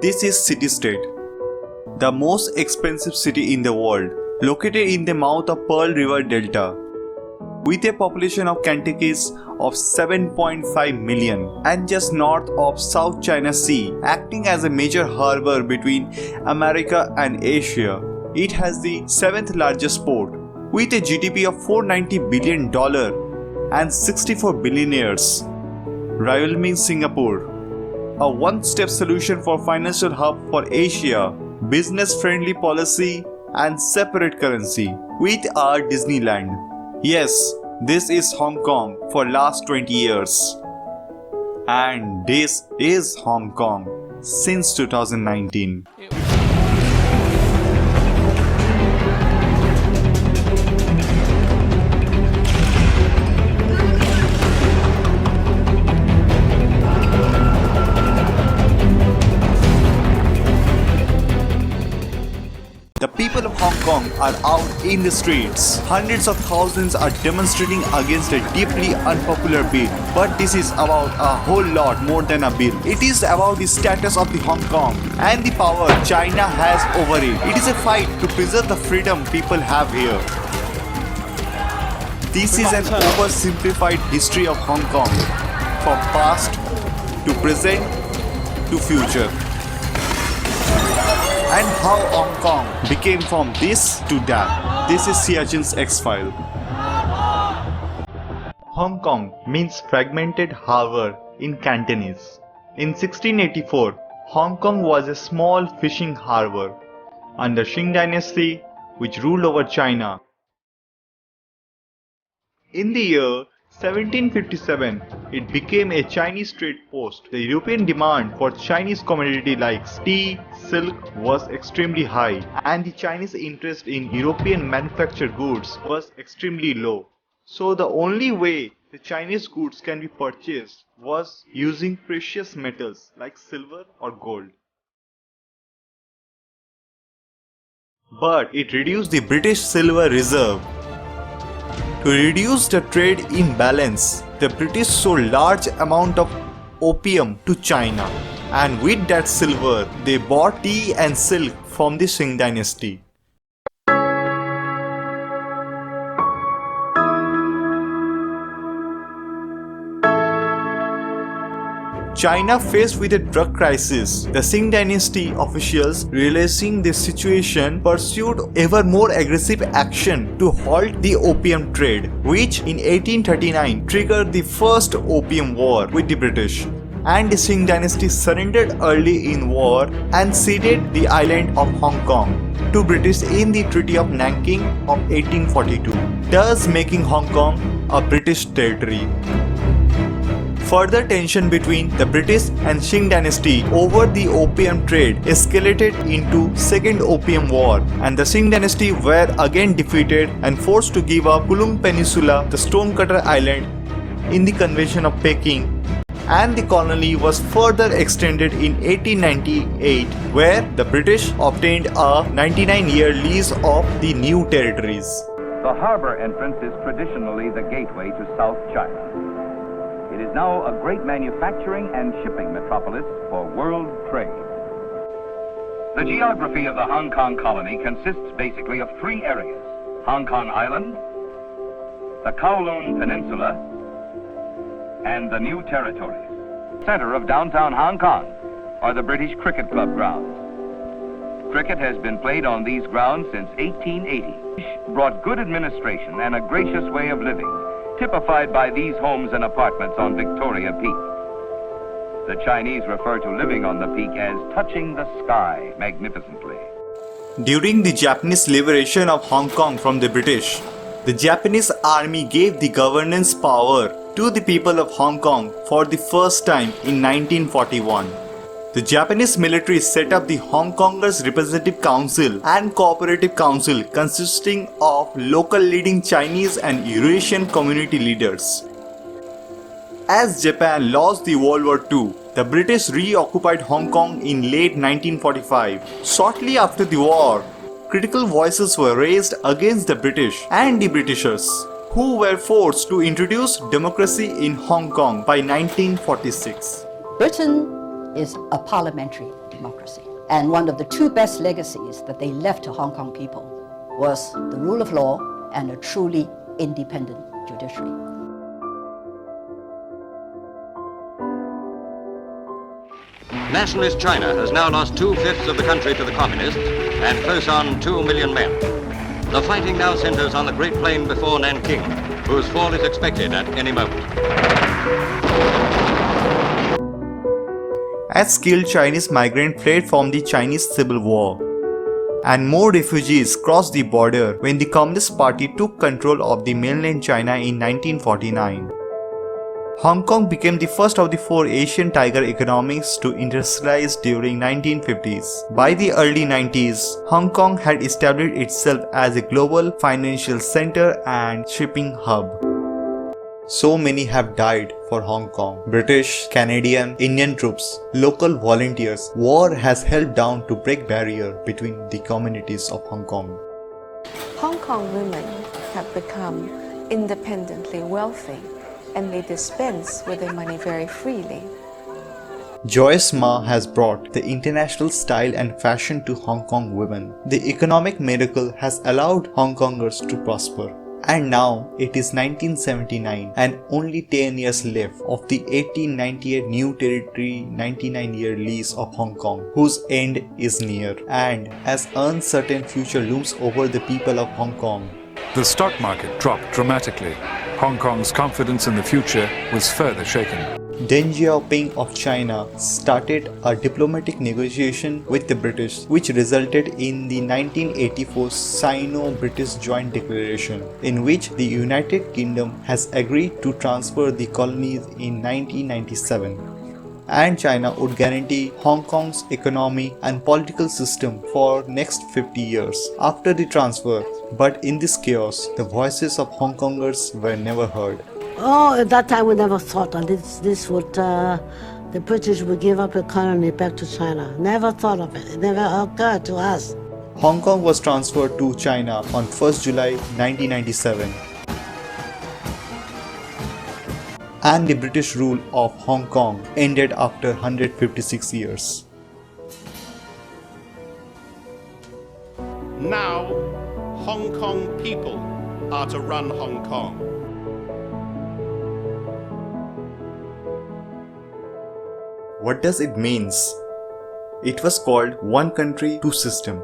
This is city-state, the most expensive city in the world, located in the mouth of Pearl River Delta, with a population of Kentucky's of 7.5 million and just north of South China Sea, acting as a major harbor between America and Asia. It has the 7th largest port, with a GDP of $490 billion and 64 billionaires, rivaling Singapore. A one-step solution for financial hub for Asia, business-friendly policy and separate currency, with our Disneyland. Yes, this is Hong Kong for last 20 years. And this is Hong Kong since 2019. The people of Hong Kong are out in the streets. Hundreds of thousands are demonstrating against a deeply unpopular bill. But this is about a whole lot more than a bill. It is about the status of the Hong Kong and the power China has over it. It is a fight to preserve the freedom people have here. This is an oversimplified history of Hong Kong, from past to present to future, and how Hong Kong became from this to that. This is Siajen's X-File. Hong Kong means fragmented harbor in Cantonese. In 1684, Hong Kong was a small fishing harbor under Qing dynasty, which ruled over China. In the year 1757, it became a Chinese trade post. The European demand for Chinese commodity like tea, silk was extremely high, and the Chinese interest in European manufactured goods was extremely low. So the only way the Chinese goods can be purchased was using precious metals like silver or gold. But it reduced the British silver reserve. To reduce the trade imbalance, the British sold large amount of opium to China, and with that silver, they bought tea and silk from the Qing dynasty. China faced with a drug crisis. The Qing dynasty officials, realizing the situation, pursued ever more aggressive action to halt the opium trade, which in 1839 triggered the first opium war with the British. And the Qing dynasty surrendered early in war and ceded the island of Hong Kong to British in the Treaty of Nanking of 1842, thus making Hong Kong a British territory. Further tension between the British and Qing dynasty over the opium trade escalated into Second Opium War, and the Qing dynasty were again defeated and forced to give up Kulung Peninsula, the Stonecutter Island, in the Convention of Peking, and the colony was further extended in 1898, where the British obtained a 99-year lease of the new territories. The harbor entrance is traditionally the gateway to South China. It is now a great manufacturing and shipping metropolis for world trade. The geography of the Hong Kong colony consists basically of three areas: Hong Kong Island, the Kowloon Peninsula, and the New Territories. Center of downtown Hong Kong are the British Cricket Club grounds. Cricket has been played on these grounds since 1880. Brought good administration and a gracious way of living, typified by these homes and apartments on Victoria Peak. The Chinese refer to living on the peak as touching the sky magnificently. During the Japanese liberation of Hong Kong from the British, the Japanese army gave the governance power to the people of Hong Kong for the first time in 1941. The Japanese military set up the Hong Kongers Representative Council and Cooperative Council, consisting of local leading Chinese and Eurasian community leaders. As Japan lost the World War II, the British reoccupied Hong Kong in late 1945. Shortly after the war, critical voices were raised against the British and the Britishers, who were forced to introduce democracy in Hong Kong by 1946. Britain is a parliamentary democracy. And one of the two best legacies that they left to Hong Kong people was the rule of law and a truly independent judiciary. Nationalist China has now lost 2/5 of the country to the communists and close on 2 million men. The fighting now centers on the Great Plain before Nanking, whose fall is expected at any moment. As skilled Chinese migrants fled from the Chinese Civil War, and more refugees crossed the border when the Communist Party took control of the mainland China in 1949. Hong Kong became the first of the four Asian tiger economies to industrialize during 1950s. By the early 90s, Hong Kong had established itself as a global financial center and shipping hub. So many have died for Hong Kong. British, Canadian, Indian troops, local volunteers. War has helped down to break barrier between the communities of Hong Kong. Hong Kong women have become independently wealthy and they dispense with their money very freely. Joyce Ma has brought the international style and fashion to Hong Kong women. The economic miracle has allowed Hong Kongers to prosper. And now it is 1979 and only 10 years left of the 1898 New Territory 99-year lease of Hong Kong, whose end is near. And as uncertain future looms over the people of Hong Kong, the stock market dropped dramatically. Hong Kong's confidence in the future was further shaken. Deng Xiaoping of China started a diplomatic negotiation with the British, which resulted in the 1984 Sino-British Joint Declaration, in which the United Kingdom has agreed to transfer the colonies in 1997. And China would guarantee Hong Kong's economy and political system for next 50 years after the transfer. But in this chaos, the voices of Hong Kongers were never heard. Oh, at that time we never thought of this would, the British would give up the colony back to China. Never thought of it. It never occurred to us. Hong Kong was transferred to China on 1st July 1997. And the British rule of Hong Kong ended after 156 years. Now, Hong Kong people are to run Hong Kong. What does it mean? It was called One Country, Two System.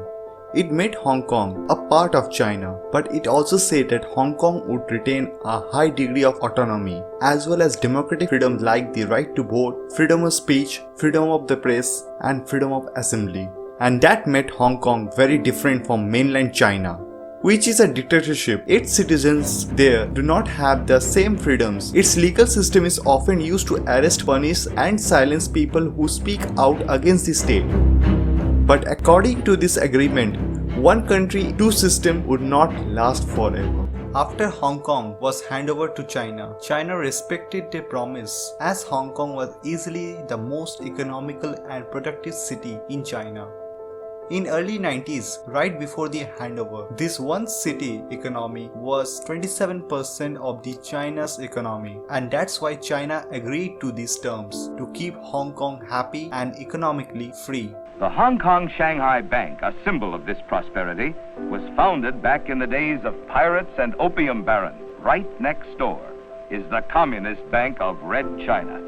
It made Hong Kong a part of China, but it also said that Hong Kong would retain a high degree of autonomy, as well as democratic freedom like the right to vote, freedom of speech, freedom of the press, and freedom of assembly. And that made Hong Kong very different from mainland China, which is a dictatorship. Its citizens there do not have the same freedoms. Its legal system is often used to arrest, punish, and silence people who speak out against the state. But according to this agreement, one country, two systems would not last forever. After Hong Kong was handed over to China, China respected their promise, as Hong Kong was easily the most economical and productive city in China. In early 90s, right before the handover, this one city economy was 27% of the China's economy, and that's why China agreed to these terms to keep Hong Kong happy and economically free. The Hong Kong Shanghai Bank, a symbol of this prosperity, was founded back in the days of pirates and opium barons. Right next door is the Communist Bank of Red China.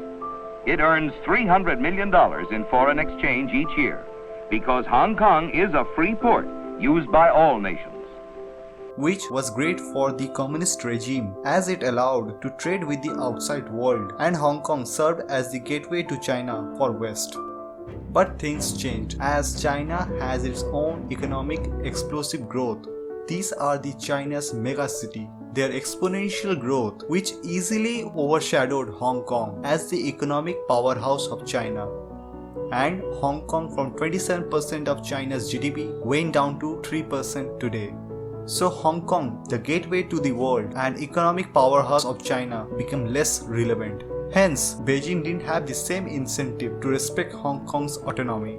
It earns $300 million in foreign exchange each year, because Hong Kong is a free port used by all nations. Which was great for the communist regime, as it allowed to trade with the outside world, and Hong Kong served as the gateway to China for West. But things changed as China has its own economic explosive growth. These are the China's megacity. Their exponential growth, which easily overshadowed Hong Kong as the economic powerhouse of China. And Hong Kong, from 27% of China's GDP, went down to 3% today. So Hong Kong, the gateway to the world and economic powerhouse of China, became less relevant. Hence, Beijing didn't have the same incentive to respect Hong Kong's autonomy.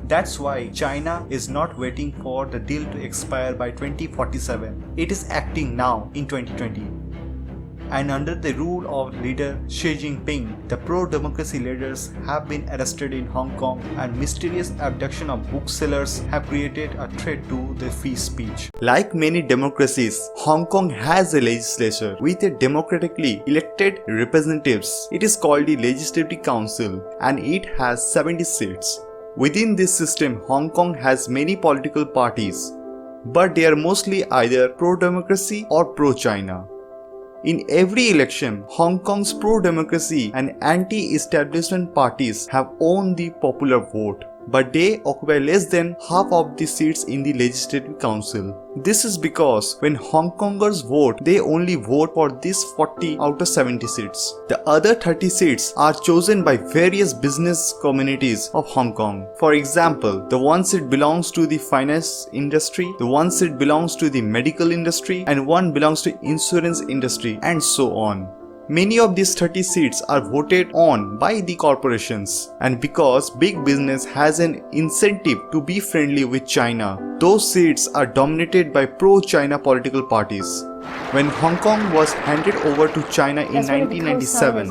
That's why China is not waiting for the deal to expire by 2047. It is acting now in 2020. and under the rule of leader Xi Jinping, the pro-democracy leaders have been arrested in Hong Kong, and mysterious abduction of booksellers have created a threat to the free speech. Like many democracies, Hong Kong has a legislature with a democratically elected representatives. It is called the Legislative Council, and it has 70 seats. Within this system, Hong Kong has many political parties, but they are mostly either pro-democracy or pro-China. In every election, Hong Kong's pro-democracy and anti-establishment parties have won the popular vote, but they occupy less than half of the seats in the Legislative Council. This is because when Hong Kongers vote, they only vote for these 40 out of 70 seats. The other 30 seats are chosen by various business communities of Hong Kong. For example, the one seat belongs to the finance industry, the one seat belongs to the medical industry, and one belongs to insurance industry, and so on. Many of these 30 seats are voted on by the corporations, and because big business has an incentive to be friendly with China, those seats are dominated by pro-China political parties. When Hong Kong was handed over to China in 1997,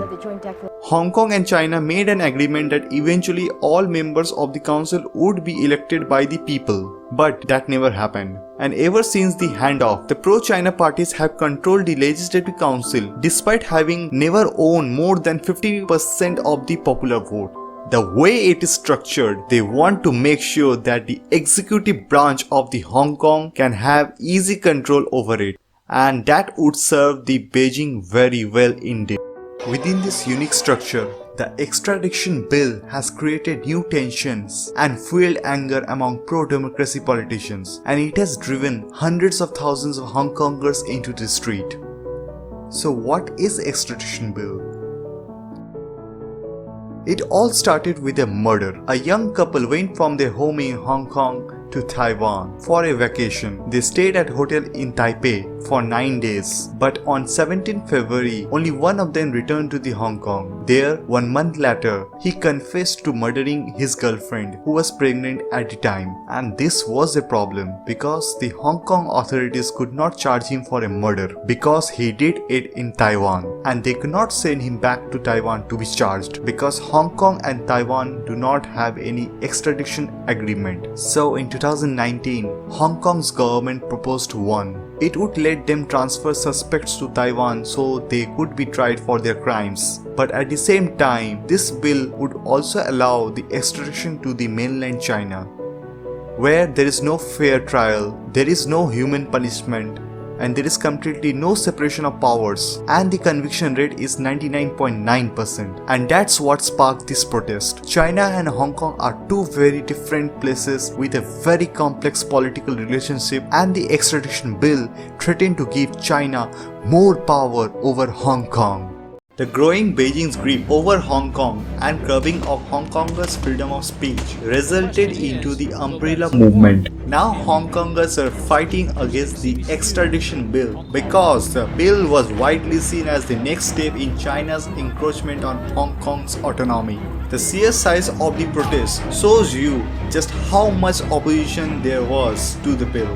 Hong Kong and China made an agreement that eventually all members of the council would be elected by the people. But that never happened. And ever since the handoff, the pro-China parties have controlled the Legislative Council despite having never owned more than 50% of the popular vote. The way it is structured, they want to make sure that the executive branch of the Hong Kong can have easy control over it. And that would serve the Beijing very well indeed. Within this unique structure, the extradition bill has created new tensions and fueled anger among pro-democracy politicians, and it has driven hundreds of thousands of Hong Kongers into the street. So what is extradition bill? It all started with a murder. A young couple went from their home in Hong Kong to Taiwan for a vacation. They stayed at a hotel in Taipei for 9 days, but on 17 February, only one of them returned to the Hong Kong. There, 1 month later, he confessed to murdering his girlfriend, who was pregnant at the time. And this was a problem because the Hong Kong authorities could not charge him for a murder because he did it in Taiwan, and they could not send him back to Taiwan to be charged because Hong Kong and Taiwan do not have any extradition agreement. So in 2019, Hong Kong's government proposed one. It would let them transfer suspects to Taiwan so they could be tried for their crimes. But at the same time, this bill would also allow the extradition to the mainland China, where there is no fair trial, there is no human punishment, and there is completely no separation of powers, and the conviction rate is 99.9%. And that's what sparked this protest. China and Hong Kong are two very different places with a very complex political relationship, and the extradition bill threatened to give China more power over Hong Kong. The growing Beijing's grip over Hong Kong and curbing of Hong Kongers' freedom of speech resulted into the umbrella movement. Now Hong Kongers are fighting against the extradition bill because the bill was widely seen as the next step in China's encroachment on Hong Kong's autonomy. The sheer size of the protest shows you just how much opposition there was to the bill.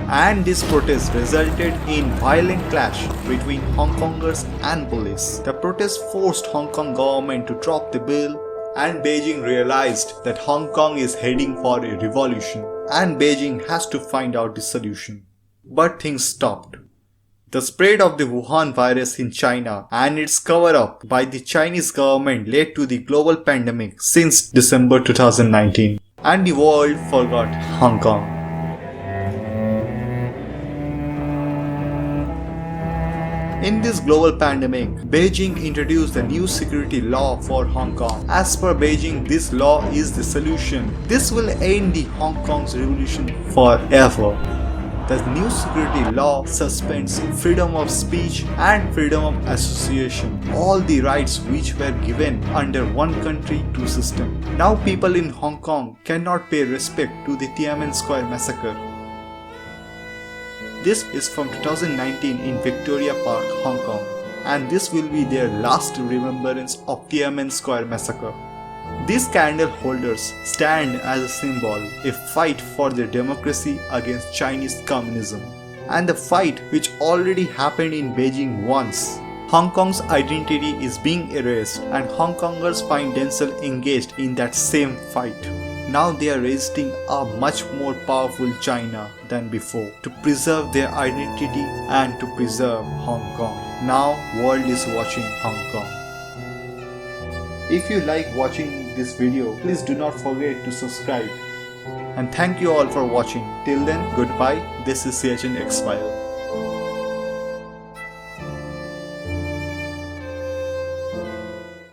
And this protest resulted in violent clash between Hong Kongers and police. The protest forced Hong Kong government to drop the bill, and Beijing realized that Hong Kong is heading for a revolution, and Beijing has to find out the solution. But things stopped. The spread of the Wuhan virus in China and its cover-up by the Chinese government led to the global pandemic since December 2019, and the world forgot Hong Kong. In this global pandemic, Beijing introduced a new security law for Hong Kong. As per Beijing, this law is the solution. This will end the Hong Kong's revolution forever. The new security law suspends freedom of speech and freedom of association, all the rights which were given under one country, two system. Now people in Hong Kong cannot pay respect to the Tiananmen Square massacre. This is from 2019 in Victoria Park, Hong Kong, and this will be their last remembrance of Tiananmen Square massacre. These candle holders stand as a symbol, a fight for their democracy against Chinese communism. And the fight which already happened in Beijing once, Hong Kong's identity is being erased, and Hong Kongers find themselves engaged in that same fight. Now they are resisting a much more powerful China than before to preserve their identity and to preserve Hong Kong. Now world is watching Hong Kong. If you like watching this video, please do not forget to subscribe. And thank you all for watching. Till then, goodbye. This is CHN X-File.